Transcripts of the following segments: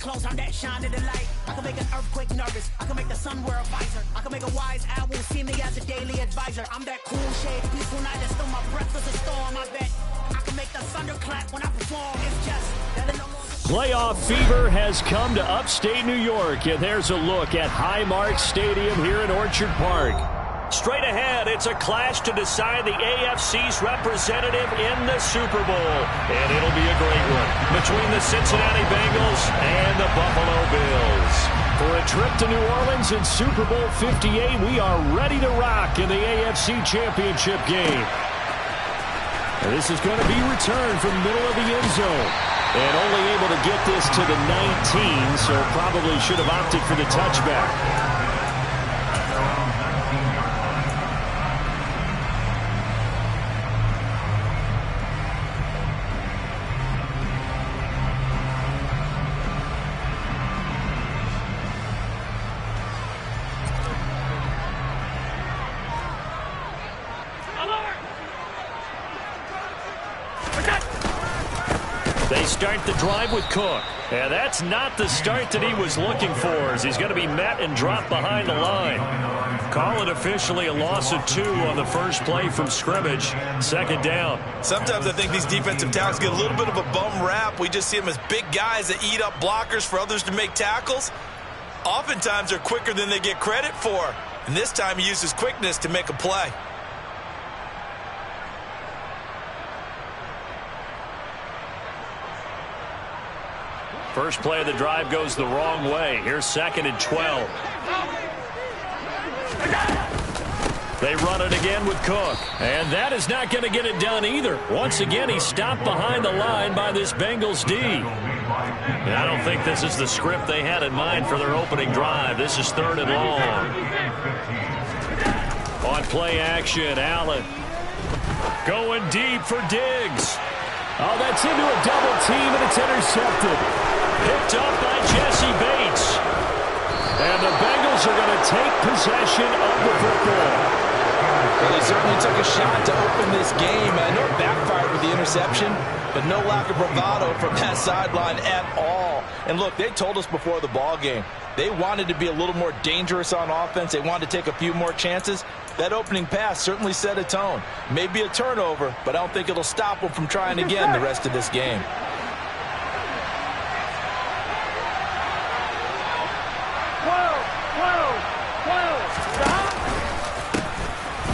Close on that shine of the light. I can make an earthquake nervous. I can make the sun wear a visor. I can make a wise owl see me as a daily advisor. I'm that cool shade, peaceful night, and still my breath is a storm. I bet I can make the thunder clap when I perform. It's just that no longer... Playoff fever has come to upstate New York, and there's a look at Highmark Stadium here in Orchard Park. Straight ahead, it's a clash to decide the AFC's representative in the Super Bowl. And it'll be a great one between the Cincinnati Bengals and the Buffalo Bills. For a trip to New Orleans in Super Bowl 58, we are ready to rock in the AFC Championship game. And this is going to be returned from the middle of the end zone. And only able to get this to the 19, so probably should have opted for the touchback. They start the drive with Cook. And that's not the start that he was looking for, as he's going to be met and dropped behind the line. Call it officially a loss of 2 on the first play from scrimmage. Second down. Sometimes I think these defensive tackles get a little bit of a bum rap. We just see them as big guys that eat up blockers for others to make tackles. Oftentimes they're quicker than they get credit for. And this time he uses quickness to make a play. First play of the drive goes the wrong way. Here's 2nd and 12. They run it again with Cook. And that is not going to get it done either. Once again, he's stopped behind the line by this Bengals D. And I don't think this is the script they had in mind for their opening drive. This is 3rd and long. On play action, Allen. Going deep for Diggs. Oh, that's into a double team, and it's intercepted. Picked up by Jesse Bates. And the Bengals are going to take possession of the football. Well, they certainly took a shot to open this game. I know it backfired with the interception, but no lack of bravado from that sideline at all. And look, they told us before the ball game, they wanted to be a little more dangerous on offense. They wanted to take a few more chances. That opening pass certainly set a tone. Maybe a turnover, but I don't think it'll stop them from trying again the rest of this game.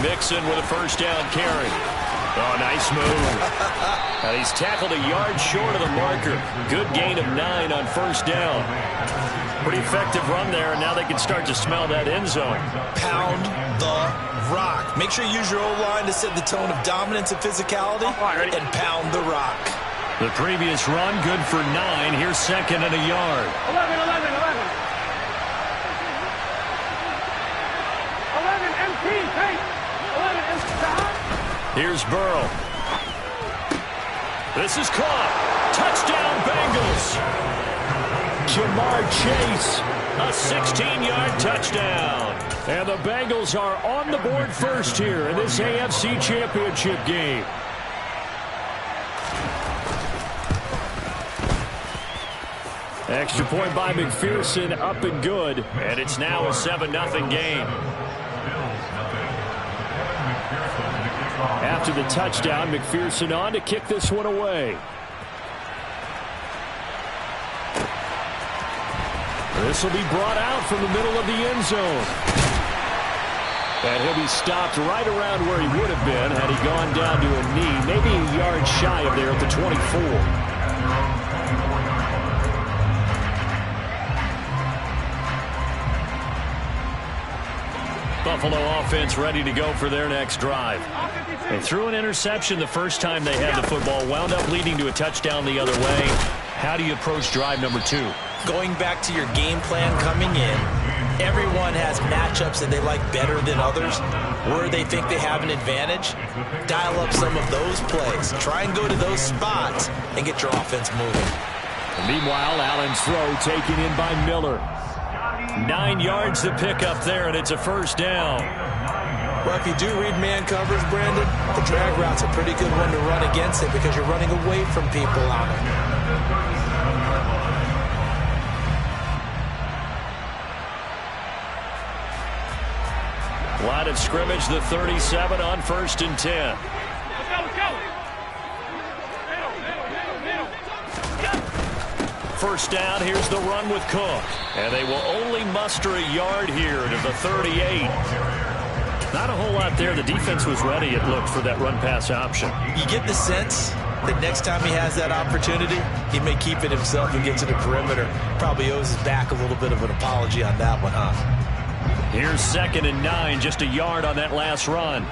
Mixon with a first down carry. Oh, nice move. And he's tackled a yard short of the marker. Good gain of 9 on first down. Pretty effective run there, and now they can start to smell that end zone. Pound the rock. Make sure you use your O-line to set the tone of dominance and physicality, and pound the rock. The previous run, good for 9. Here's 2nd and a yard. 11 empty, hey! 11 empty. Here's Burrow. This is caught. Touchdown, Bengals. Jamar Chase. A 16-yard touchdown. And the Bengals are on the board first here in this AFC Championship game. Extra point by McPherson, up and good. And it's now a 7-0 game. After the touchdown, McPherson on to kick this one away. This will be brought out from the middle of the end zone. And he'll be stopped right around where he would have been had he gone down to a knee, maybe a yard shy of there at the 24. Buffalo offense ready to go for their next drive. They threw an interception the first time they had the football, wound up leading to a touchdown the other way. How do you approach drive number 2? Going back to your game plan coming in, everyone has matchups that they like better than others, where they think they have an advantage. Dial up some of those plays. Try and go to those spots and get your offense moving. And meanwhile, Allen's throw taken in by Miller. 9 yards to pick up there, and it's a first down. Well, if you do read man coverage, Brandon, the drag route's a pretty good one to run against it because you're running away from people on it. line of scrimmage, the 37 on 1st and 10. First down, here's the run with Cook. And they will only muster a yard here to the 38. Not a whole lot there. The defense was ready, it looked, for that run-pass option. You get the sense that next time he has that opportunity, he may keep it himself and get to the perimeter. Probably owes his back a little bit of an apology on that one, huh? Here's 2nd and 9, just a yard on that last run.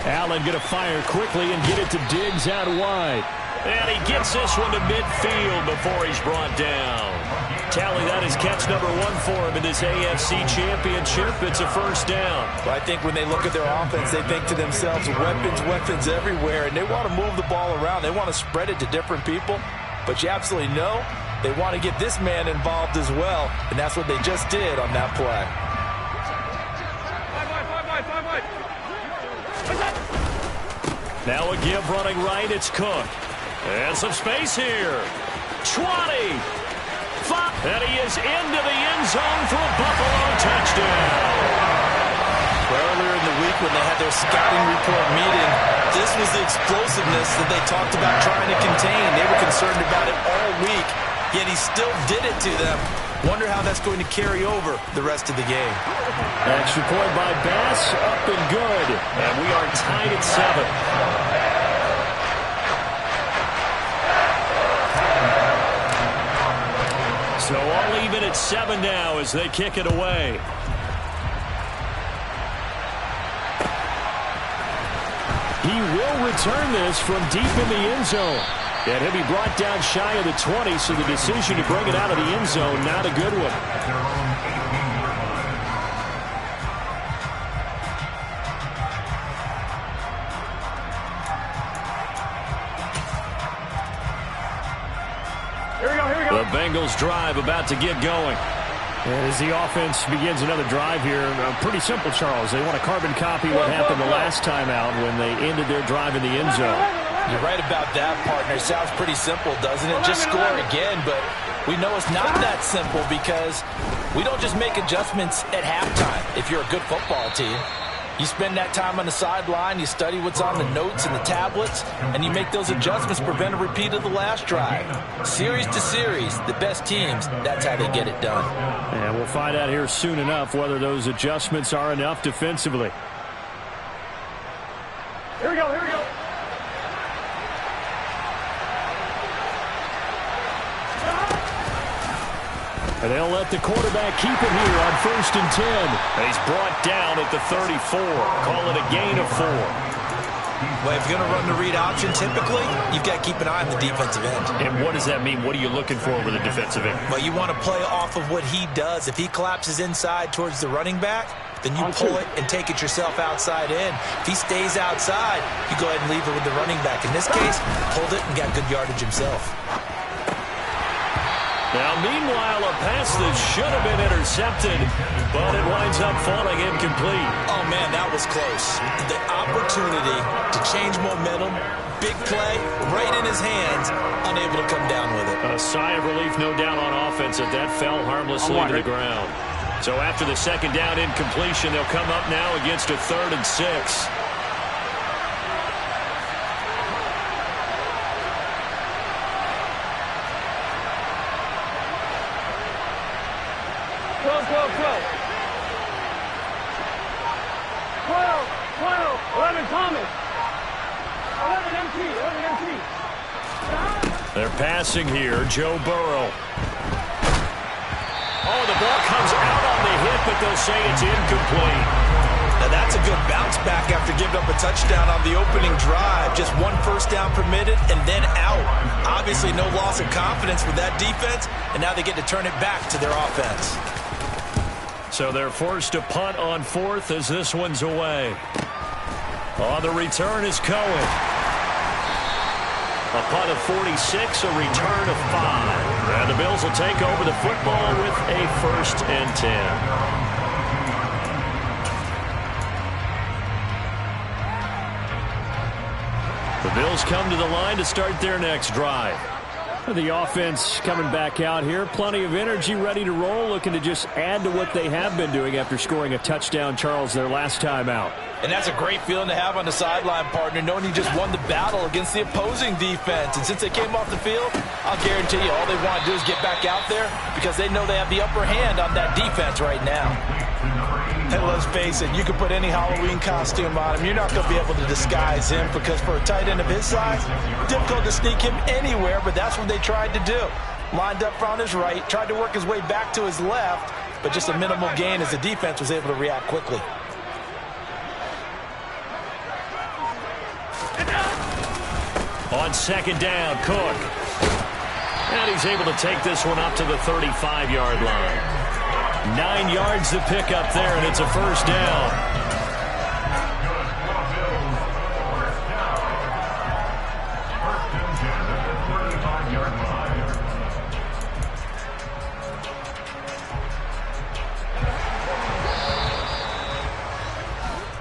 Allen going to fire quickly and get it to Diggs out wide. And he gets this one to midfield before he's brought down. Tally, that is catch number 1 for him in this AFC Championship. It's a first down. Well, I think when they look at their offense, they think to themselves, weapons everywhere, and they want to move the ball around. They want to spread it to different people, but you absolutely know they want to get this man involved as well, and that's what they just did on that play. Now a give running right, it's Cook. And some space here. 20. 5. And he is into the end zone for a Buffalo touchdown. Earlier in the week when they had their scouting report meeting, this was the explosiveness that they talked about trying to contain. They were concerned about it all week, yet he still did it to them. Wonder how that's going to carry over the rest of the game. Extra point by Bass, up and good. And we are tied at 7. So all even at 7 now as they kick it away. He will return this from deep in the end zone. And he'll be brought down shy of the 20, so the decision to bring it out of the end zone, not a good one. Here we go. The Bengals drive about to get going. And as the offense begins another drive here, pretty simple, Charles. They want to carbon copy what happened the last time out when they ended their drive in the end zone. You're right about that, partner. It sounds pretty simple, doesn't it? Just score again, but we know it's not that simple because we don't just make adjustments at halftime. If you're a good football team, you spend that time on the sideline, you study what's on the notes and the tablets, and you make those adjustments, prevent a repeat of the last drive. Series to series, the best teams, that's how they get it done. And we'll find out here soon enough whether those adjustments are enough defensively. Here we go. And they'll let the quarterback keep it here on 1st and 10. He's brought down at the 34. Call it a gain of 4. Well, if you're going to run the read option, typically, you've got to keep an eye on the defensive end. And what does that mean? What are you looking for with the defensive end? Well, you want to play off of what he does. If he collapses inside towards the running back, then you pull it and take it yourself outside in. If he stays outside, you go ahead and leave it with the running back. In this case, pulled it and got good yardage himself. Now, meanwhile, a pass that should have been intercepted, but it winds up falling incomplete. Oh, man, that was close. The opportunity to change momentum, big play, right in his hands, unable to come down with it. A sigh of relief, no doubt, on offense if that fell harmlessly to the ground. So after the second down incompletion, they'll come up now against a 3rd and 6. They're passing here, Joe Burrow. Oh, the ball comes out on the hit, but they'll say it's incomplete. Now that's a good bounce back after giving up a touchdown on the opening drive. Just 1 first down permitted and then out. Obviously no loss of confidence with that defense, and now they get to turn it back to their offense. So they're forced to punt on 4th as this one's away. On the return is Cohen. A punt of 46, a return of 5. And the Bills will take over the football with a 1st and 10. The Bills come to the line to start their next drive. The offense coming back out here. Plenty of energy, ready to roll, looking to just add to what they have been doing after scoring a touchdown, Charles, their last time out. And that's a great feeling to have on the sideline, partner, knowing you just won the battle against the opposing defense. And since they came off the field, I'll guarantee you all they want to do is get back out there because they know they have the upper hand on that defense right now. And let's face it, you can put any Halloween costume on him. You're not going to be able to disguise him because for a tight end of his size, difficult to sneak him anywhere, but that's what they tried to do. Lined up on his right, tried to work his way back to his left, but just a minimal gain as the defense was able to react quickly. On second down, Cook. And he's able to take this one up to the 35-yard line. 9 yards to pick up there, and it's a first down.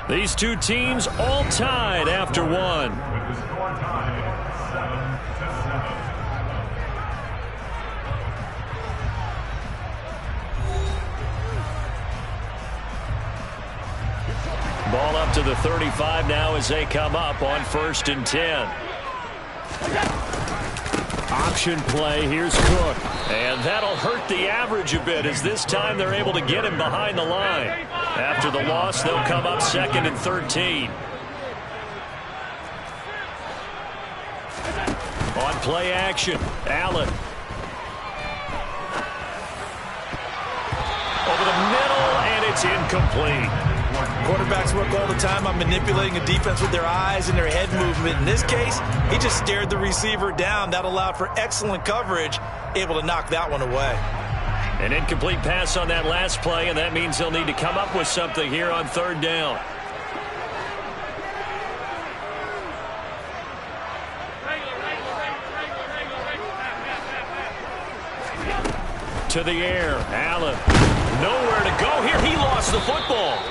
These two teams all tied after one. Ball up to the 35 now as they come up on 1st and 10. Option play. Here's Cook. And that'll hurt the average a bit as this time they're able to get him behind the line. After the loss, they'll come up 2nd and 13. On play action, Allen. Over the middle, and it's incomplete. Quarterbacks work all the time on manipulating a defense with their eyes and their head movement. In this case, he just stared the receiver down. That allowed for excellent coverage, able to knock that one away. An incomplete pass on that last play, and that means they'll need to come up with something here on 3rd down. To the air, Allen. Nowhere to go here. He lost the football.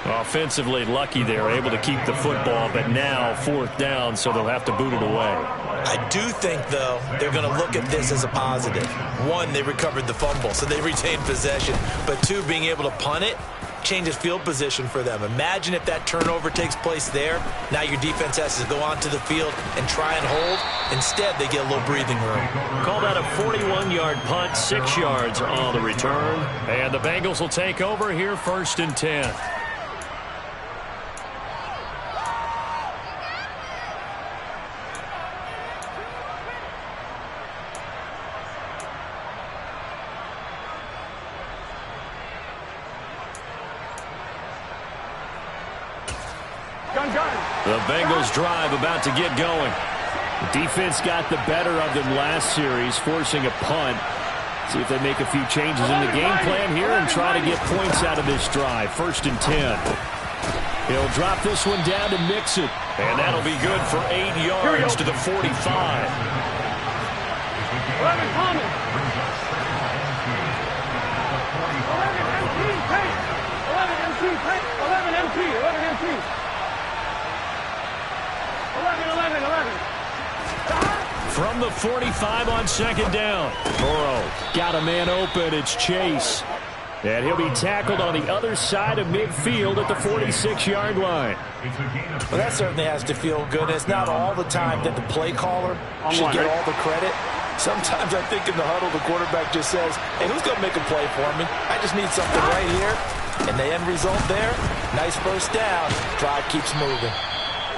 Offensively lucky they're able to keep the football, but now 4th down, so they'll have to boot it away. I do think, though, they're going to look at this as a positive. 1, they recovered the fumble, so they retained possession. But 2, being able to punt it changes field position for them. Imagine if that turnover takes place there. Now your defense has to go onto the field and try and hold. Instead, they get a little breathing room. Call that a 41-yard punt, 6 yards on the return. And the Bengals will take over here 1st and 10. The Bengals drive about to get going. The defense got the better of them last series, forcing a punt. See if they make a few changes in the game plan here and try to get points out of this drive. 1st and 10. He'll drop this one down to Mixon. And that'll be good for 8 yards to the 45. 11 Common. 11 MT. 11. From the 45 on 2nd down. Burrow got a man open. It's Chase. And he'll be tackled on the other side of midfield at the 46-yard line. Well, that certainly has to feel good. It's not all the time that the play caller should get all the credit. Sometimes I think in the huddle, the quarterback just says, hey, who's going to make a play for me? I just need something right here. And the end result there, nice first down. Drive keeps moving.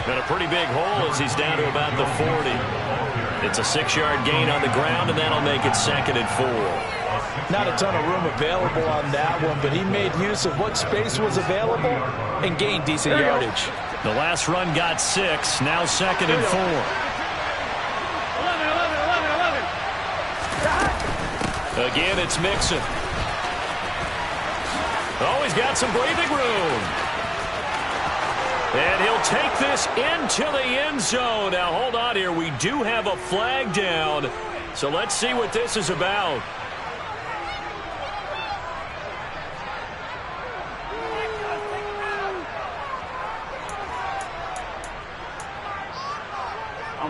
Got a pretty big hole as he's down to about the 40. It's a 6-yard gain on the ground, and that'll make it 2nd and 4. Not a ton of room available on that one, but he made use of what space was available and gained decent yardage. The last run got 6, now 2nd and 4. 11. Again, it's Mixon. Oh, he's got some breathing room. And he'll take this into the end zone. Now, hold on here. We do have a flag down. So let's see what this is about.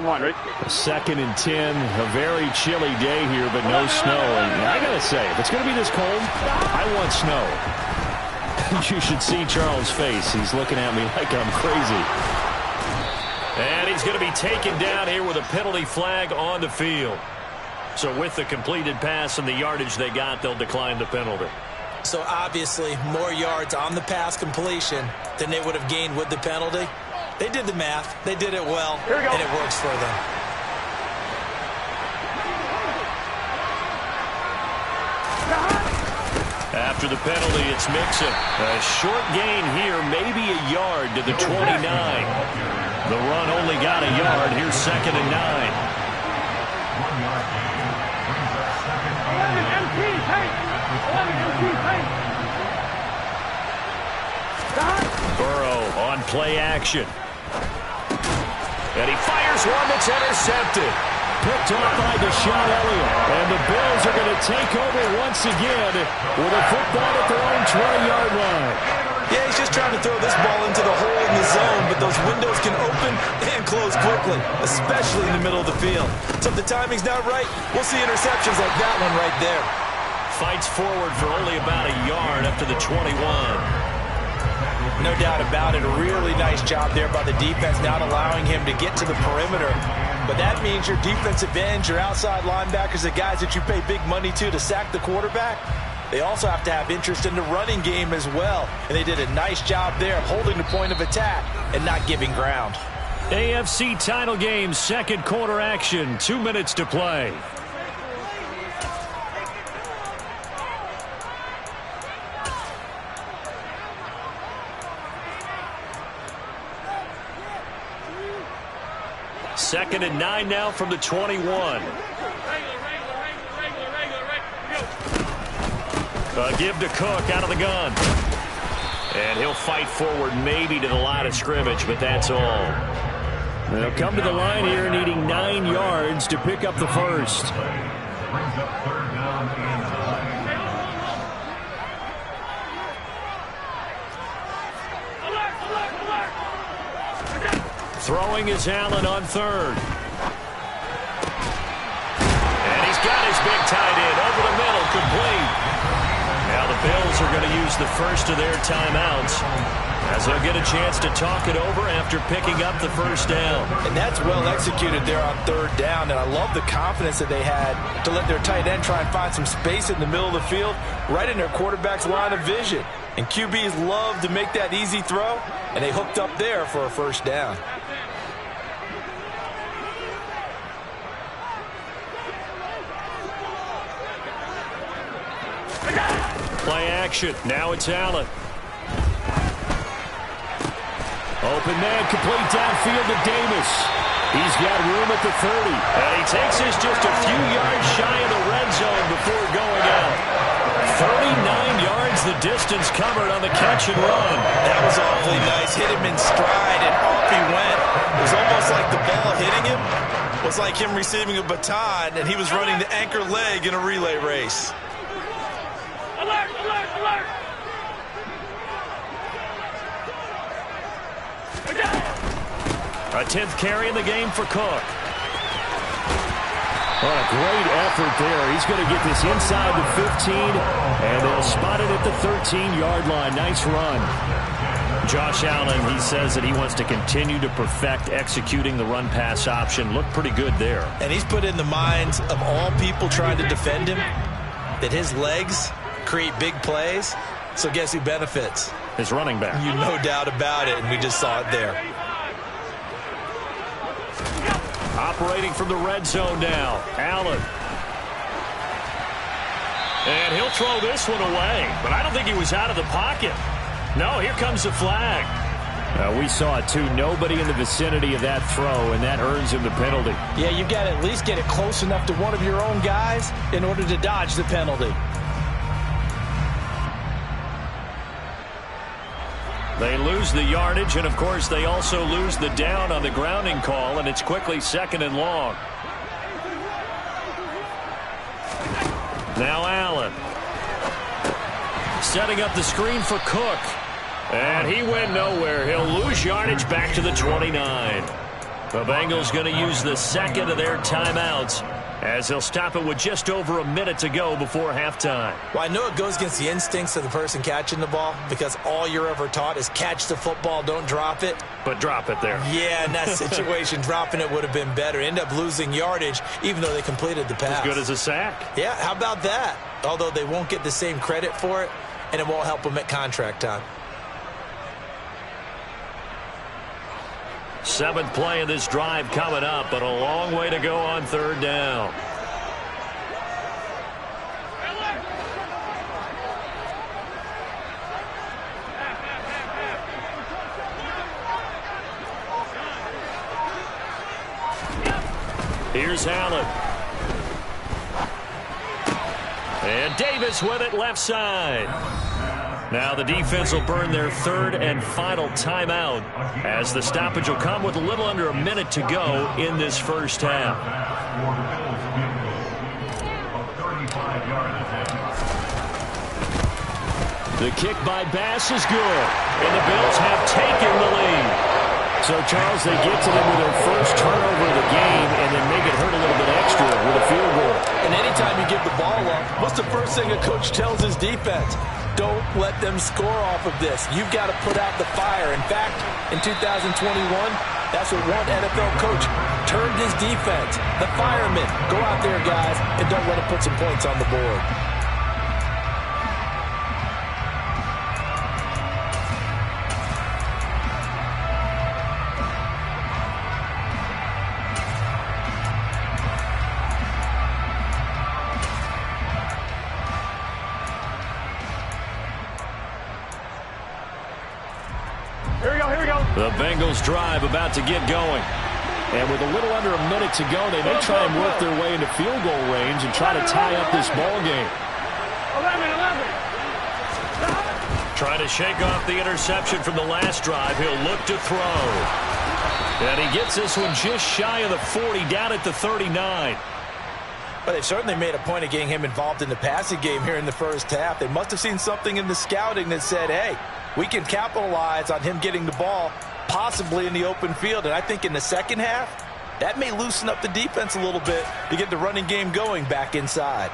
On one, right? 2nd and 10. A very chilly day here, but no snow. And I got to say, if it's going to be this cold, I want snow. You should see Charles' face. He's looking at me like I'm crazy. And he's going to be taken down here with a penalty flag on the field. So with the completed pass and the yardage they got, they'll decline the penalty. So obviously more yards on the pass completion than they would have gained with the penalty. They did the math. They did it well, and it works for them. After the penalty, it's Mixon. A short gain here, maybe a yard to the 29. The run only got a yard. Here's 2nd and 9. 11 MT, Tank. 11 MT, Tank. Burrow on play action. And he fires one that's intercepted. Picked off by Deshaun Elliott. And the Bills are going to take over once again with a football at their own 20-yard line. Yeah, he's just trying to throw this ball into the hole in the zone, but those windows can open and close quickly, especially in the middle of the field. So if the timing's not right, we'll see interceptions like that one right there. Fights forward for only about a yard up to the 21. No doubt about it. A really nice job there by the defense, not allowing him to get to the perimeter. But that means your defensive ends, your outside linebackers, the guys that you pay big money to sack the quarterback, they also have to have interest in the running game as well. And they did a nice job there of holding the point of attack and not giving ground. AFC title game, 2nd quarter action, 2 minutes to play. Second and 9 now from the 21. A give to Cook out of the gun. And he'll fight forward maybe to the line of scrimmage, but that's all. They'll come to the line here needing 9 yards to pick up the first. Throwing is Allen on 3rd. And he's got his big tight end over the middle, complete. Now the Bills are going to use the first of their timeouts as they'll get a chance to talk it over after picking up the first down. And that's well executed there on 3rd down, and I love the confidence that they had to let their tight end try and find some space in the middle of the field, right in their quarterback's line of vision. And QBs love to make that easy throw, and they hooked up there for a first down. Play action. Now it's Allen. Open man, complete downfield to Davis. He's got room at the 30. And he takes this just a few yards shy of the red zone before going out. 39 yards the distance covered on the catch and run. That was awfully nice. Hit him in stride, and off he went. It was almost like the ball hitting him was like him receiving a baton, and he was running the anchor leg in a relay race. Alert, alert, alert! A 10th carry in the game for Cook. What a great effort there. He's going to get this inside the 15, and they'll spot it at the 13-yard line. Nice run. Josh Allen, he says that he wants to continue to perfect executing the run-pass option. Looked pretty good there. And he's put in the minds of all people trying to defend him that his legs create big plays. So guess who benefits? His running back. You no doubt about it, and we just saw it there. Operating from the red zone now, Allen. And he'll throw this one away, but I don't think he was out of the pocket. No, here comes the flag. We saw it too. Nobody in the vicinity of that throw, and that earns him the penalty. Yeah, you've got to at least get it close enough to one of your own guys in order to dodge the penalty. They lose the yardage, and of course they also lose the down on the grounding call, and it's quickly 2nd and long. Now Allen. Setting up the screen for Cook. And he went nowhere. He'll lose yardage back to the 29. The Bengals going to use the second of their timeouts as they'll stop it with just over a minute to go before halftime. Well, I know it goes against the instincts of the person catching the ball because all you're ever taught is catch the football, don't drop it. But drop it there. Yeah, in that situation, dropping it would have been better. End up losing yardage even though they completed the pass. As good as a sack. Yeah, how about that? Although they won't get the same credit for it, and it won't help them at contract time. 7th play of this drive coming up, but a long way to go on 3rd down. Here's Allen. And Davis with it left side. Now the defense will burn their 3rd and final timeout as the stoppage will come with a little under a minute to go in this first half. The kick by Bass is good, and the Bills have taken the lead. So, Charles, they get to them with their first turnover of the game and then make it hurt a little bit extra with a field goal. And anytime you give the ball up, what's the first thing a coach tells his defense? Don't let them score off of this. You've got to put out the fire. In fact, in 2021, that's what one NFL coach termed his defense. The firemen. Go out there, guys, and don't let them put some points on the board. The Bengals drive about to get going. And with a little under a minute to go, they may try and work their way into field goal range and try to tie up this ball game. 11. Trying to shake off the interception from the last drive. He'll look to throw. And he gets this one just shy of the 40, down at the 39. But they certainly made a point of getting him involved in the passing game here in the first half. They must have seen something in the scouting that said, hey, we can capitalize on him getting the ball possibly in the open field. And I think in the second half, that may loosen up the defense a little bit to get the running game going back inside.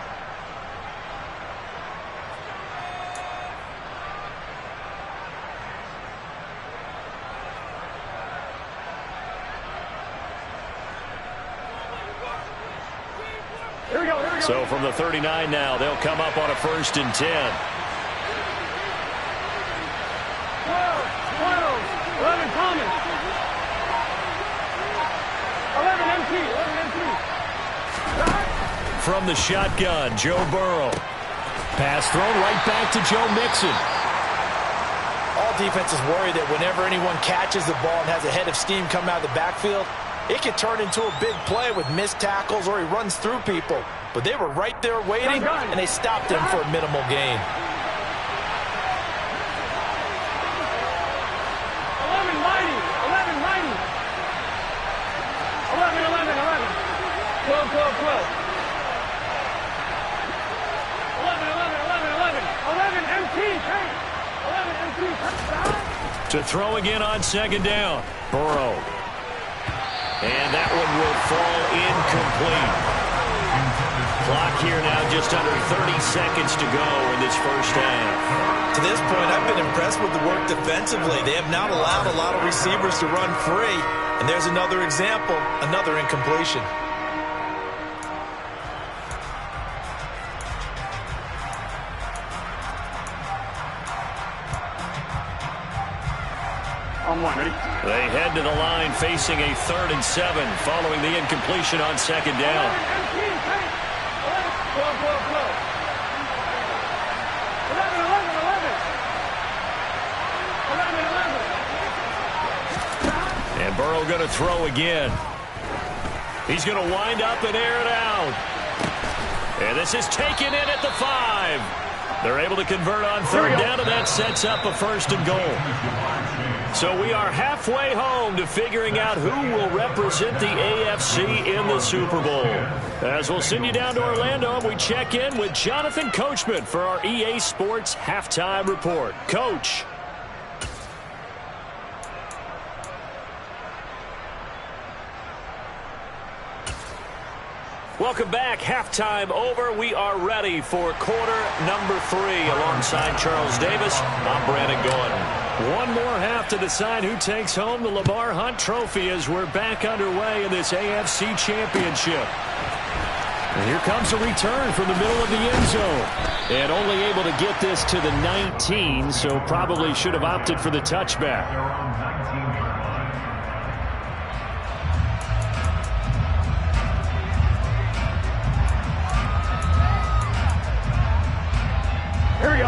Here we go. So from the 39 now, they'll come up on a 1st and 10. 11 Thomas. 11 MT. From the shotgun, Joe Burrow. Pass thrown right back to Joe Mixon. All defenses worry that whenever anyone catches the ball and has a head of steam come out of the backfield, it can turn into a big play with missed tackles or he runs through people. But they were right there waiting, and they stopped him for a minimal gain. 11. To throw again on 2nd down. Burrow. And that one will fall incomplete. Clock here now just under 30 seconds to go in this first half. To this point, I've been impressed with the work defensively. They have not allowed a lot of receivers to run free. And there's another example, another incompletion. On one, ready? They head to the line facing a 3rd and 7 following the incompletion on 2nd down. 11. And Burrow going to throw again. He's going to wind up and air it out. And this is taken in at the 5. They're able to convert on 3rd down, and that sets up a 1st and goal. So we are halfway home to figuring out who will represent the AFC in the Super Bowl. As we'll send you down to Orlando, and we check in with Jonathan Coachman for our EA Sports Halftime Report. Coach. Welcome back. Halftime over. We are ready for quarter number 3. Alongside Charles Davis, I'm Brandon Gordon. One more half to decide who takes home the Lamar Hunt Trophy as we're back underway in this AFC Championship. And here comes a return from the middle of the end zone. And only able to get this to the 19, so probably should have opted for the touchback.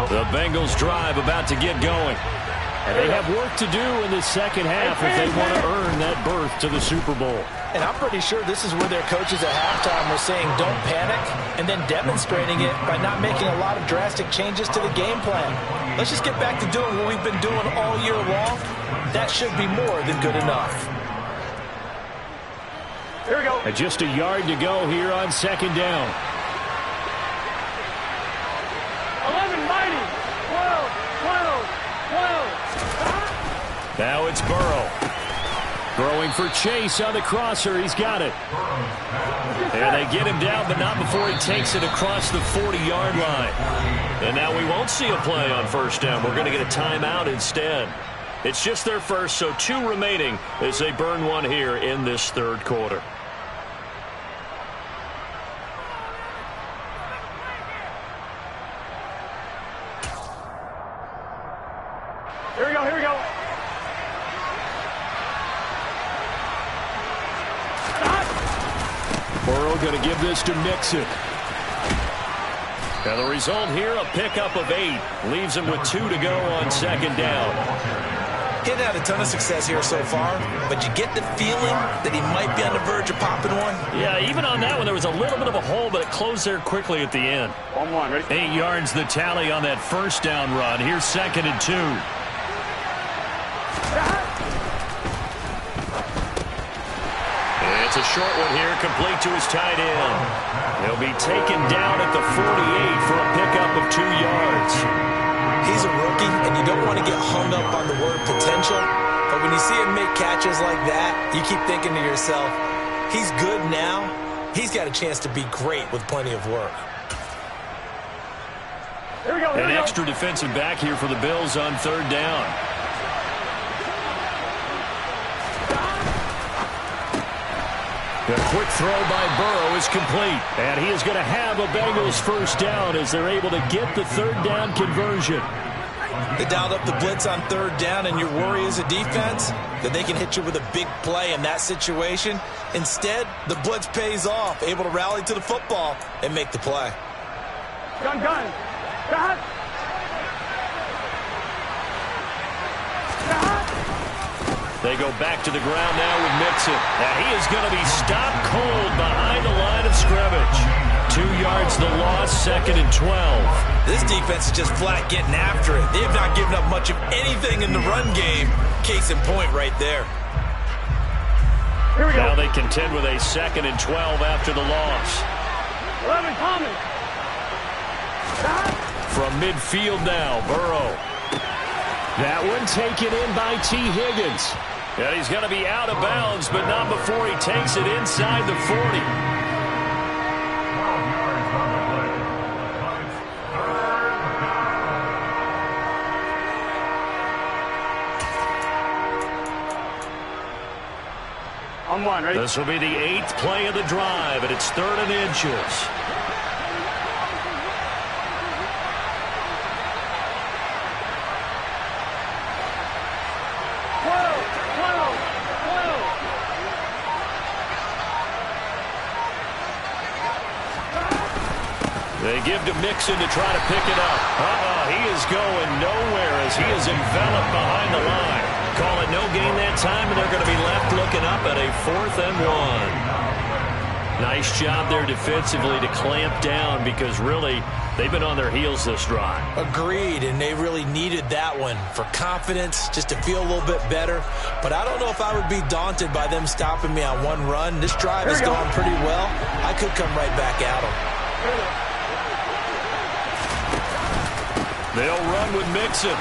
The Bengals drive about to get going. And they have work to do in the second half if they want to earn that berth to the Super Bowl. And I'm pretty sure this is where their coaches at halftime were saying don't panic and then demonstrating it by not making a lot of drastic changes to the game plan. Let's just get back to doing what we've been doing all year long. That should be more than good enough. Here we go. And just a yard to go here on second down. 11, mighty. 12, 12, 12. Now it's Burrow. Throwing for Chase on the crosser. He's got it. And they get him down, but not before he takes it across the 40-yard line. And now we won't see a play on first down. We're going to get a timeout instead. It's just their first, so 2 remaining as they burn one here in this third quarter. Here we go, here we go. Burrow going to give this to Mixon. And the result here, a pickup of 8. Leaves him with 2 to go on second down. He hadn't had a ton of success here so far, but you get the feeling that he might be on the verge of popping one. Yeah, even on that one, there was a little bit of a hole, but it closed there quickly at the end. 1-1, ready? 8 yards the tally on that first down run. Here's second and 2. It's a short one here, complete to his tight end. He'll be taken down at the 48 for a pickup of 2 yards. He's a rookie, and you don't want to get hung up on the word potential. But when you see him make catches like that, you keep thinking to yourself, he's good now. He's got a chance to be great with plenty of work. Here we go, here An we go. extra defensive back here for the Bills on third down. The quick throw by Burrow is complete. And he is going to have a Bengals first down as they're able to get the third down conversion. They dialed up the blitz on third down, and your worry as a defense that they can hit you with a big play in that situation. Instead, the blitz pays off, able to rally to the football and make the play. Gun, gun. Got. They go back to the ground now with Mixon. And he is going to be stopped cold behind the line of scrimmage. 2 yards the loss, second and 12. This defense is just flat getting after it. They have not given up much of anything in the run game. Case in point right there. Here we go. Now they contend with a second and 12 after the loss. 11, Thomas. From midfield now, Burrow. That one taken in by T. Higgins. And he's going to be out of bounds, but not before he takes it inside the 40. On 1, ready? This will be the 8th play of the drive, and it's 3rd and inches. They give to Mixon to try to pick it up. He is going nowhere as he is enveloped behind the line. Call it no gain that time, and they're going to be left looking up at a 4th and 1. Nice job there defensively to clamp down because really they've been on their heels this drive. Agreed, and they really needed that one for confidence, just to feel a little bit better. But I don't know if I would be daunted by them stopping me on one run. This drive has gone pretty well. I could come right back at them. They'll run with Mixon.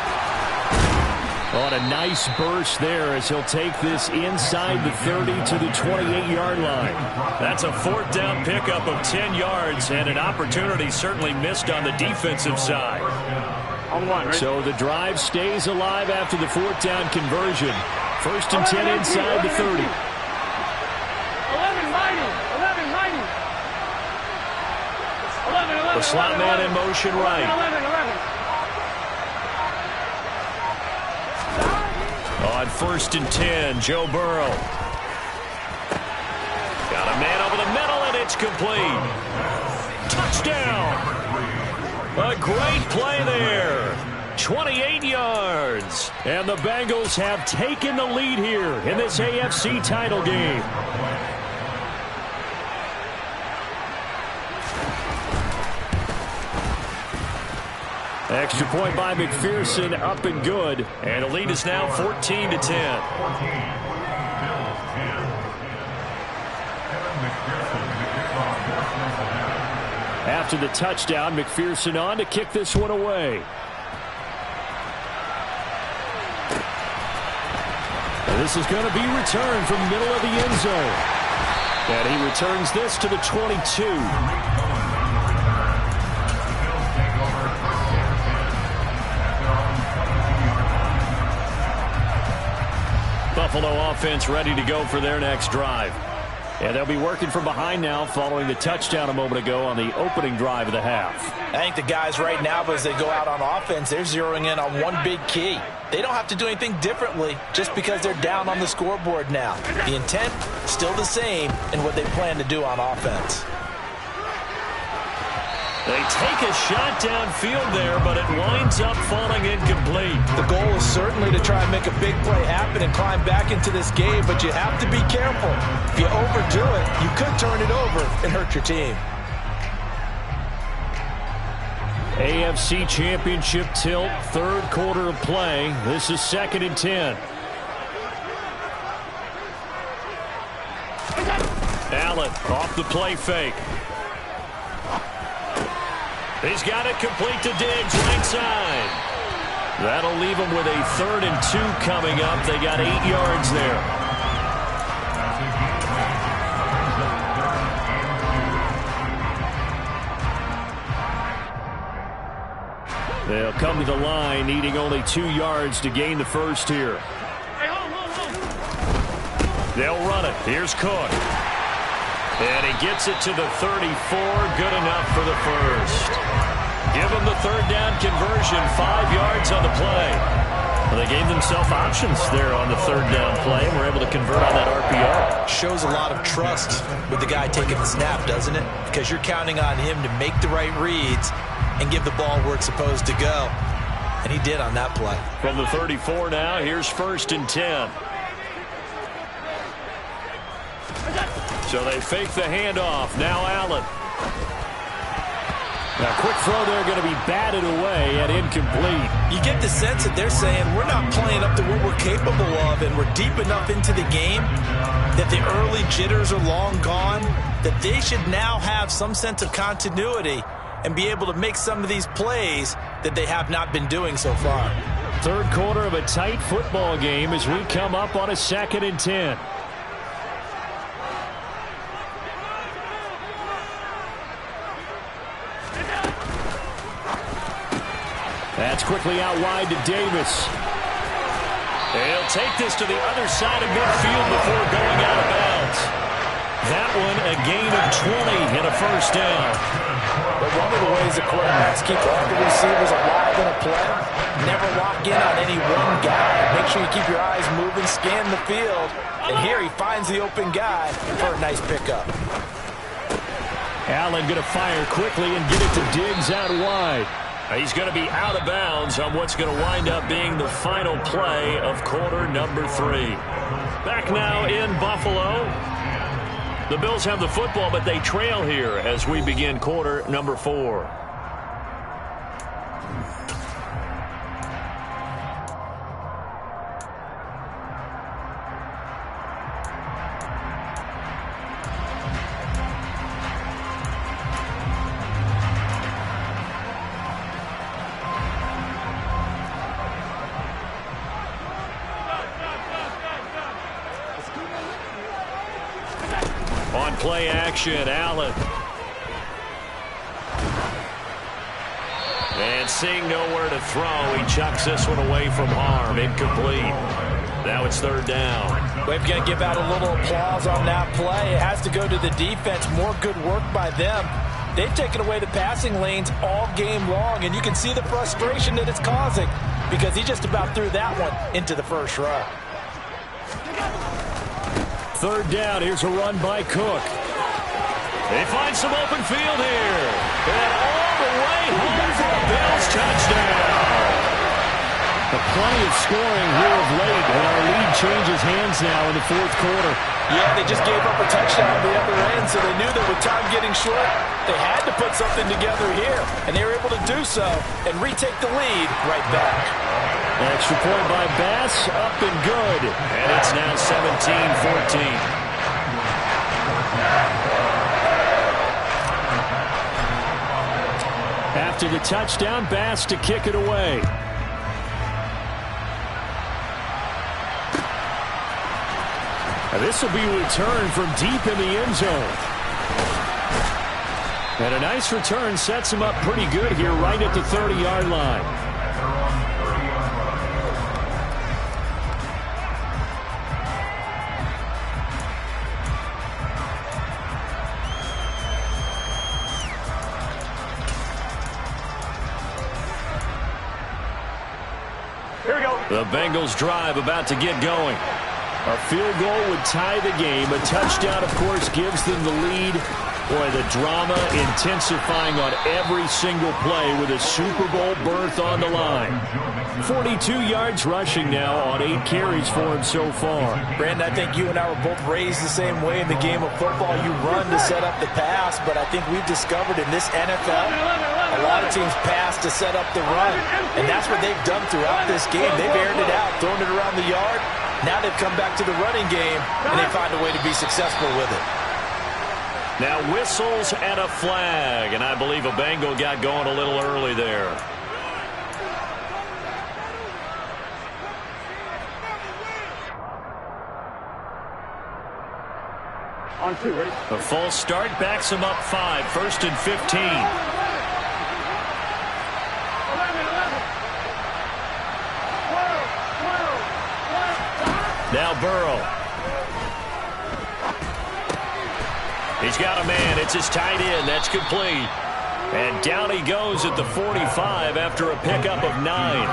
On a nice burst there as he'll take this inside the 30 to the 28-yard line. That's a fourth down pickup of 10 yards and an opportunity certainly missed on the defensive side. On one, right? So the drive stays alive after the fourth down conversion. First and 10 inside the 30. 11 mighty. 11 mighty. 11. The slot man in motion right. 11. On first and 10, Joe Burrow. Got a man over the middle, and it's complete. Touchdown. A great play there. 28 yards. And the Bengals have taken the lead here in this AFC title game. Extra point by McPherson, up and good. And the lead is now 14-10. After the touchdown, McPherson on to kick this one away. And this is going to be returned from the middle of the end zone. And he returns this to the 22. Buffalo offense ready to go for their next drive. And they'll be working from behind now following the touchdown a moment ago on the opening drive of the half. I think the guys right now, as they go out on offense, they're zeroing in on one big key. They don't have to do anything differently just because they're down on the scoreboard now. The intent, still the same in what they plan to do on offense. They take a shot downfield there, but it winds up falling incomplete. The goal is certainly to try and make a big play happen and climb back into this game, but you have to be careful. If you overdo it, you could turn it over and hurt your team. AFC Championship tilt, third quarter of play. This is 2nd and 10. Allen off the play fake. He's got it complete to Diggs, right side. That'll leave him with a 3rd and 2 coming up. They got 8 yards there. They'll come to the line, needing only 2 yards to gain the first here. They'll run it. Here's Cook. And he gets it to the 34. Good enough for the first. Give him the 3rd down conversion. 5 yards on the play. Well, they gave themselves options there on the 3rd down play and were able to convert on that RPO. Shows a lot of trust with the guy taking the snap, doesn't it? Because you're counting on him to make the right reads and give the ball where it's supposed to go. And he did on that play. From the 34 now, here's 1st and 10. So they fake the handoff. Now Allen. Now quick throw there, going to be batted away and incomplete. You get the sense that they're saying we're not playing up to what we're capable of, and we're deep enough into the game that the early jitters are long gone, that they should now have some sense of continuity and be able to make some of these plays that they have not been doing so far. Third quarter of a tight football game as we come up on a 2nd and 10. That's quickly out wide to Davis. He'll take this to the other side of midfield before going out of bounds. That one a gain of 20 and a first down. But one of the ways the quarterbacks keep all the receivers alive in a play, never lock in on any one guy. Make sure you keep your eyes moving, scan the field. And here he finds the open guy for a nice pickup. Allen going to fire quickly and get it to Diggs out wide. He's going to be out of bounds on what's going to wind up being the final play of quarter number 3. Back now in Buffalo. The Bills have the football, but they trail here as we begin quarter number 4. On play action, Allen. And seeing nowhere to throw, he chucks this one away from harm. Incomplete. Now it's third down. We're going to give out a little applause on that play. It has to go to the defense. More good work by them. They've taken away the passing lanes all game long, and you can see the frustration that it's causing because he just about threw that one into the first row. Third down. Here's a run by Cook. They find some open field here. And all the way home for a Bills touchdown. Plenty of scoring here of late, and our lead changes hands now in the fourth quarter. Yeah, they just gave up a touchdown on the other end, so they knew that with time getting short, they had to put something together here, and they were able to do so and retake the lead right back. Extra point by Bass, up and good. And it's now 17-14. After the touchdown, Bass to kick it away. And this will be a return from deep in the end zone. And a nice return sets him up pretty good here right at the 30-yard line. The Bengals drive about to get going. A field goal would tie the game. A touchdown, of course, gives them the lead. Boy, the drama intensifying on every single play with a Super Bowl berth on the line. 42 yards rushing now on 8 carries for him so far. Brandon, I think you and I were both raised the same way in the game of football. You run to set up the pass, but I think we've discovered in this NFL, a lot of teams pass to set up the run, and that's what they've done throughout this game. They've aired it out, thrown it around the yard. Now they've come back to the running game, and they find a way to be successful with it. Now whistles and a flag, and I believe a Bengal got going a little early there. On 2, ready? A false start backs him up 5, 1st and 15. 11. Now Burrow. He's got a man. It's his tight end. That's complete. And down he goes at the 45 after a pickup of 9.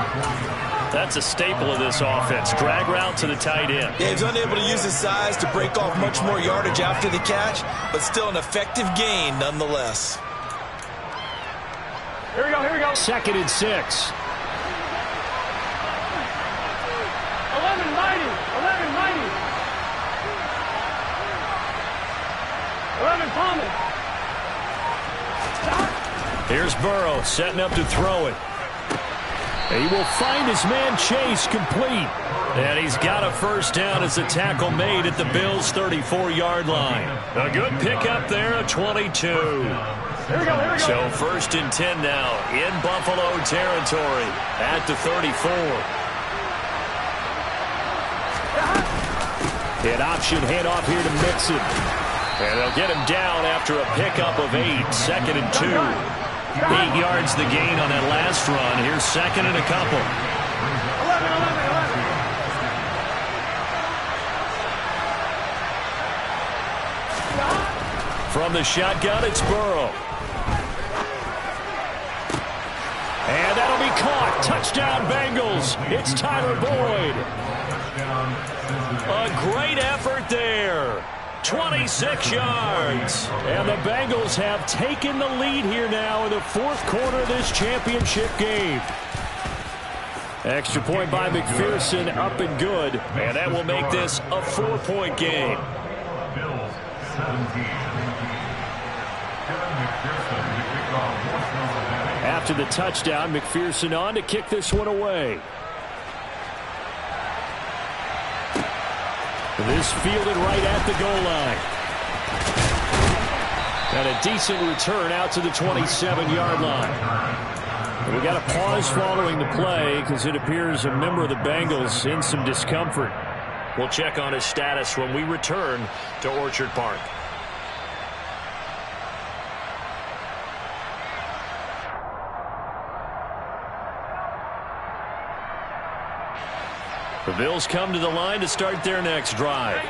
That's a staple of this offense. Drag route to the tight end. Yeah, he's unable to use his size to break off much more yardage after the catch, but still an effective gain nonetheless. Here we go, here we go. 2nd and 6. 11-90. 11 Thomas. Here's Burrow setting up to throw it. He will find his man Chase complete. And he's got a first down as the tackle made at the Bills' 34-yard line. A good pickup there at 22. Here we go, here we go. So 1st and 10 now in Buffalo territory at the 34. An option handoff here to Mixon. And they'll get him down after a pickup of 8. 2nd and 2. 8 yards the gain on that last run. Here's 2nd and a couple. 11. From the shotgun, it's Burrow. And that'll be caught. Touchdown, Bengals. It's Tyler Boyd. A great effort there. 26 yards. And the Bengals have taken the lead here now in the fourth quarter of this championship game. Extra point by McPherson, up and good. And that will make this a 4-point game. After the touchdown, McPherson on to kick this one away. This fielded right at the goal line. And a decent return out to the 27-yard line. We got a pause following the play because it appears a member of the Bengals in some discomfort. We'll check on his status when we return to Orchard Park. The Bills come to the line to start their next drive.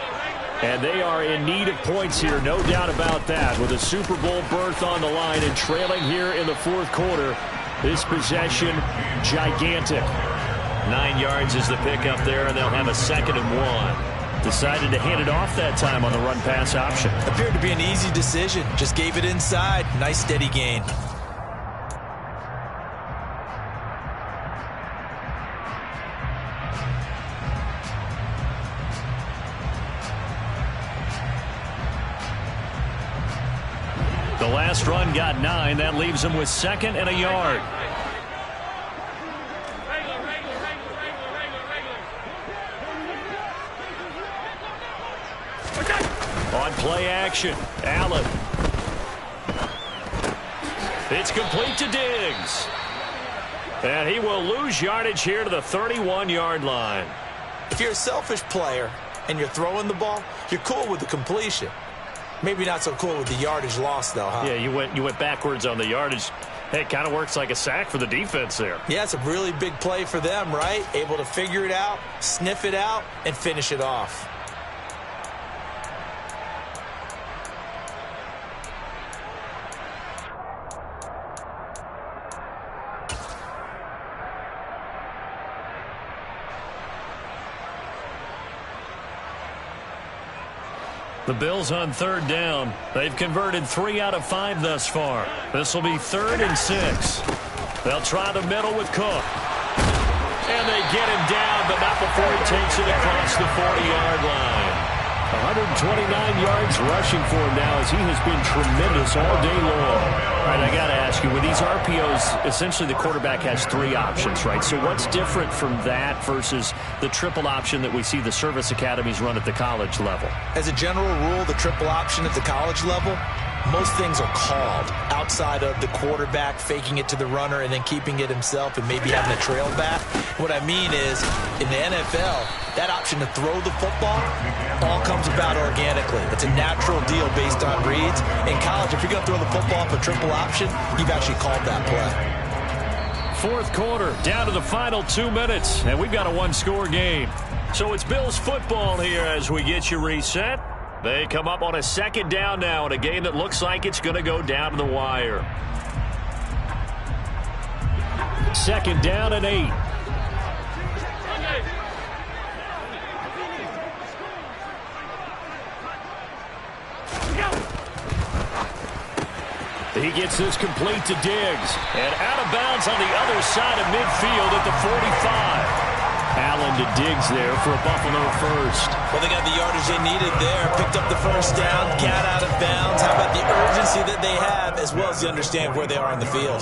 And they are in need of points here, no doubt about that. With a Super Bowl berth on the line and trailing here in the fourth quarter, this possession, gigantic. 9 yards is the pickup there, and they'll have a 2nd and 1. Decided to hand it off that time on the run-pass option. Appeared to be an easy decision. Just gave it inside. Nice steady gain. The last run got 9. That leaves him with 2nd and a yard. On play action, Allen. It's complete to Diggs. And he will lose yardage here to the 31-yard line. If you're a selfish player and you're throwing the ball, you're cool with the completion. Maybe not so cool with the yardage loss, though, huh? Yeah, you went backwards on the yardage. Hey, it kind of works like a sack for the defense there. Yeah, it's a really big play for them, right? Able to figure it out, sniff it out, and finish it off. The Bills on 3rd down. They've converted 3 out of 5 thus far. This will be 3rd and 6. They'll try the middle with Cook. And they get him down, but not before he takes it across the 40-yard line. 129 yards rushing for him now as he has been tremendous all day long. All right, I got to ask you, with these RPOs, essentially the quarterback has 3 options, right? So what's different from that versus the triple option that we see the service academies run at the college level? As a general rule, the triple option at the college level, most things are called outside of the quarterback faking it to the runner and then keeping it himself and maybe having a trail back. What I mean is, in the NFL, that option to throw the football all comes about organically. It's a natural deal based on reads. In college, if you're going to throw the football for triple option, you've actually called that play. Fourth quarter, down to the final 2 minutes, and we've got a 1-score game. So it's Bills football here as we get you reset. They come up on a 2nd down now in a game that looks like it's going to go down to the wire. 2nd down and 8. He gets this complete to Diggs. And out of bounds on the other side of midfield at the 45. Allen to Diggs there for a Buffalo first. Well, they got the yardage they needed there. Picked up the first down, got out of bounds. How about the urgency that they have as well as they understand where they are on the field?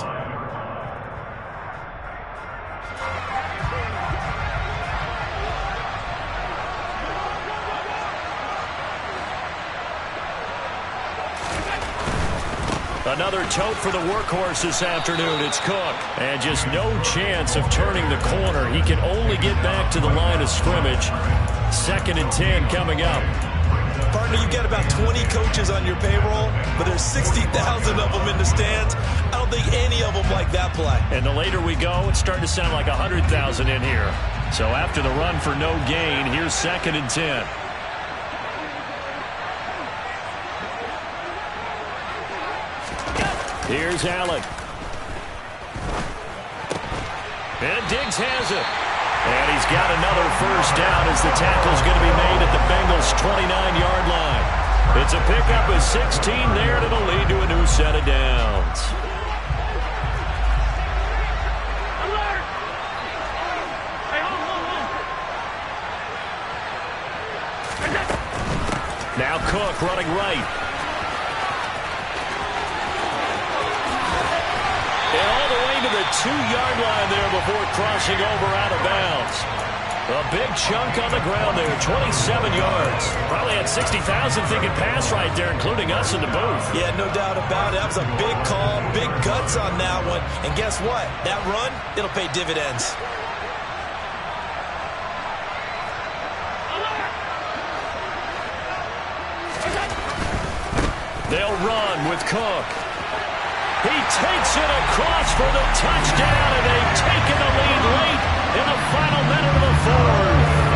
Another tote for the workhorse this afternoon. It's Cook. And just no chance of turning the corner. He can only get back to the line of scrimmage. 2nd and 10 coming up. Partner, you've got about 20 coaches on your payroll, but there's 60,000 of them in the stands. I don't think any of them like that play. And the later we go, it's starting to sound like 100,000 in here. So after the run for no gain, here's 2nd and 10. Here's Allen. And Diggs has it. And he's got another first down as the tackle's going to be made at the Bengals' 29-yard line. It's a pickup of 16 there that'll lead to a new set of downs. Now Cook running right. And all the way to the 2-yard line there before crossing over out of bounds. A big chunk on the ground there, 27 yards. Probably had 60,000 thinking pass right there, including us in the booth. Yeah, no doubt about it. That was a big call, big guts on that one. And guess what? That run, it'll pay dividends. They'll run with Cook. He takes it across for the touchdown, and they've taken the lead late in the final minute of the fourth.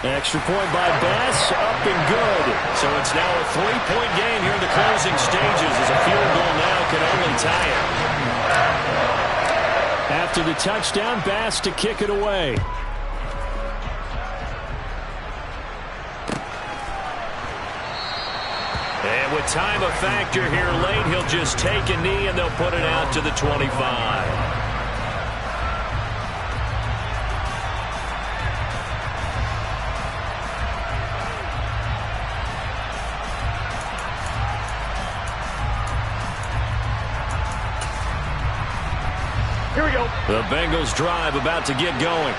Extra point by Bass, up and good. So it's now a 3-point game here in the closing stages as a field goal now can only tie it. After the touchdown, Bass to kick it away. And with time a factor here late, he'll just take a knee and they'll put it out to the 25. Here we go. The Bengals drive about to get going.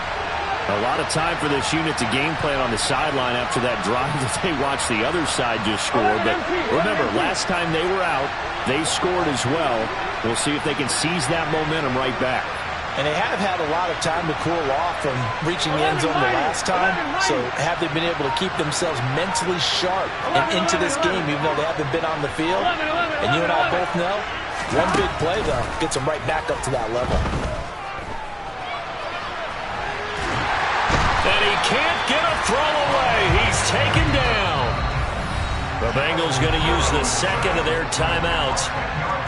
A lot of time for this unit to game plan on the sideline after that drive that they watched the other side just score. But remember, last time they were out, they scored as well. We'll see if they can seize that momentum right back. And they have had a lot of time to cool off from reaching the end zone the last time. So have they been able to keep themselves mentally sharp and into this game even though they haven't been on the field? And you and I both know, one big play, though, gets them right back up to that level. And he can't get a throw away. He's taken down. The Bengals going to use the second of their timeouts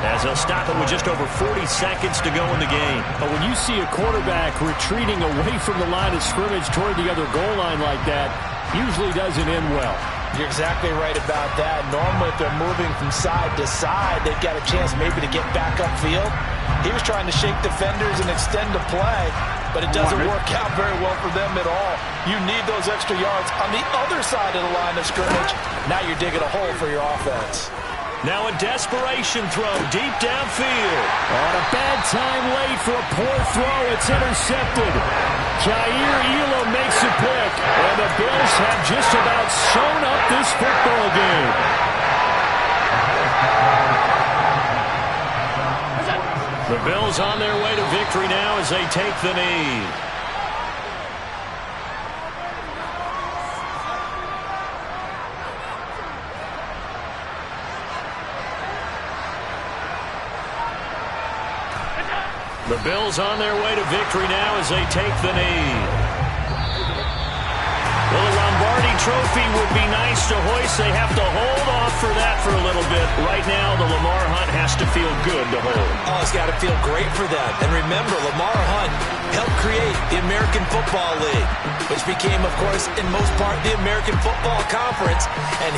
as they'll stop it with just over 40 seconds to go in the game. But when you see a quarterback retreating away from the line of scrimmage toward the other goal line like that, usually doesn't end well. You're exactly right about that. Normally, if they're moving from side to side, they've got a chance maybe to get back upfield. He was trying to shake defenders and extend the play, but it doesn't work out very well for them at all. You need those extra yards on the other side of the line of scrimmage. Now you're digging a hole for your offense. Now a desperation throw deep downfield. On a bad time late for a poor throw. It's intercepted. Jair Elam makes a pick. And the Bills have just about sewn up this football game. The Bills on their way to victory now as they take the knee. The Bills on their way to victory now as they take the knee. Well, the Lombardi Trophy would be nice to hoist. They have to hold off for that for a little bit. Right now, the Lamar Hunt has to feel good to hold. Oh, it's got to feel great for them. And remember, Lamar Hunt helped create the American Football League, which became, of course, in most part, the American Football Conference. And